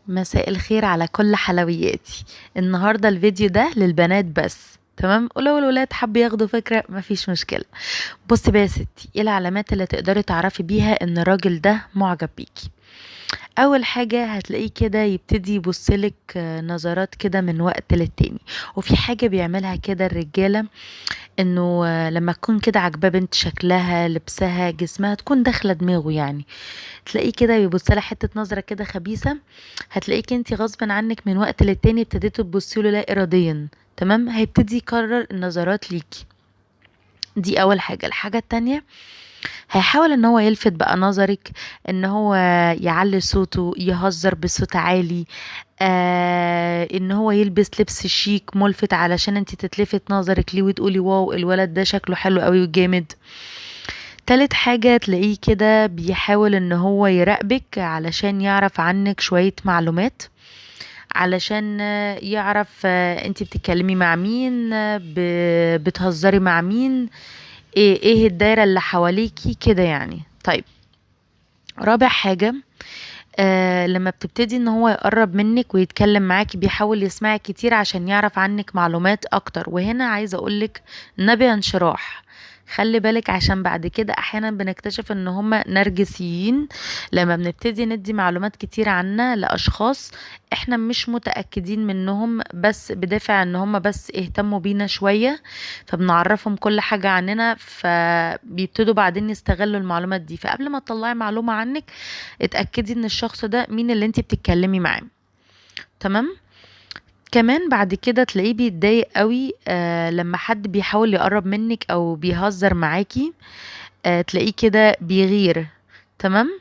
مساء الخير على كل حلوياتي. النهاردة الفيديو ده للبنات بس، تمام؟ ولو الولاد حبوا ياخدوا فكرة مفيش مشكلة. بصي بقى يا ستي، ايه العلامات اللي تقدري تعرفي بيها ان الراجل ده معجب بيكي؟ اول حاجة هتلاقيه كده يبتدي يبصلك نظرات كده من وقت للتاني. وفي حاجة بيعملها كده الرجالة، انه لما تكون كده عاجباه بنت، شكلها، لبسها، جسمها، تكون داخله دماغه يعني، تلاقيه كده بيبص لها حته نظره كده خبيثه. هتلاقيك انت غصبا عنك من وقت للتاني ابتديتوا تبصي له لا اراديا، تمام؟ هيبتدي يكرر النظرات ليكي. دي اول حاجه. الحاجه التانية، هيحاول ان هو يلفت بقى نظرك، ان هو يعلي صوته، يهزر بصوت عالي، ان هو يلبس لبس شيك ملفت علشان انت تتلفت نظرك ليه وتقولي واو الولد ده شكله حلو قوي وجامد. تالت حاجة، تلاقيه كده بيحاول ان هو يراقبك علشان يعرف عنك شوية معلومات، علشان يعرف انت بتتكلمي مع مين، بتهزري مع مين، ايه الدايرة اللي حواليكي كده يعني. طيب، رابع حاجة، لما بتبتدي ان هو يقرب منك ويتكلم معاكي، بيحاول يسمعك كتير عشان يعرف عنك معلومات اكتر. وهنا عايزة اقولك نبي انشراح، خلي بالك، عشان بعد كده احيانا بنكتشف ان هما نرجسيين لما بنبتدي ندي معلومات كتير عنا لاشخاص احنا مش متأكدين منهم، بس بدافع ان هما بس اهتموا بينا شوية، فبنعرفهم كل حاجة عننا، فبيبتدوا بعدين يستغلوا المعلومات دي. فقبل ما تطلعي معلومة عنك، اتأكدي ان الشخص ده مين اللي انت بتتكلمي معاه، تمام؟ كمان بعد كده تلاقيه بيتضايق قوي لما حد بيحاول يقرب منك او بيهزر معاكي، تلاقيه كده بيغير، تمام؟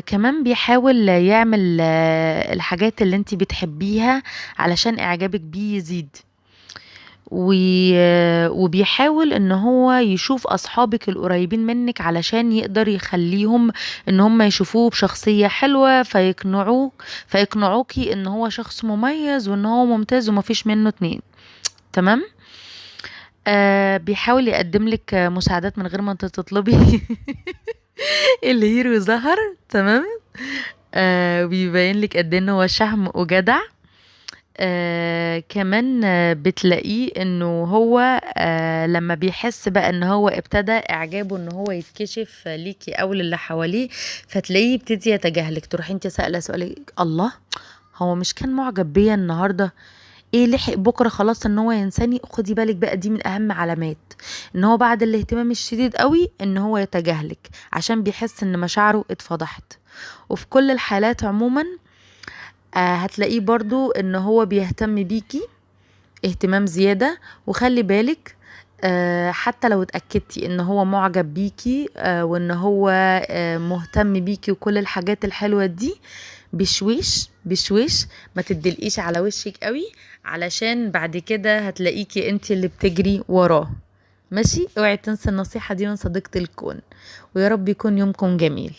كمان بيحاول يعمل الحاجات اللي انت بتحبيها علشان اعجابك بيه يزيد. وبيحاول ان هو يشوف اصحابك القريبين منك علشان يقدر يخليهم ان هم يشوفوه بشخصية حلوة، فيقنعوكي ان هو شخص مميز وان هو ممتاز ومفيش منه اتنين، تمام؟ بيحاول يقدم لك مساعدات من غير ما انت تطلبي. الهيرو ظهر، تمام؟ بيبين لك قد ايه إن هو شهم وجدع. كمان بتلاقيه انه هو لما بيحس بقى ان هو ابتدى اعجابه ان هو يتكشف ليكي او للي حواليه، فتلاقيه يبتدي يتجاهلك. تروحي انت سأله سؤالك، الله، هو مش كان معجب بيا النهارده؟ ايه لحق بكره خلاص ان هو ينساني؟ خدي بالك بقى، دي من اهم علامات ان هو بعد الاهتمام الشديد قوي ان هو يتجاهلك، عشان بيحس ان مشاعره اتفضحت. وفي كل الحالات عموما هتلاقيه برضو ان هو بيهتم بيكي اهتمام زيادة. وخلي بالك، حتى لو اتأكدتي ان هو معجب بيكي وان هو مهتم بيكي وكل الحاجات الحلوة دي، بشويش بشويش، ما تدلقيش على وشك قوي، علشان بعد كده هتلاقيكي انت اللي بتجري وراه. ماشي؟ اوعي تنسى النصيحة دي من صديقة الكون، ويا رب يكون يومكم جميل.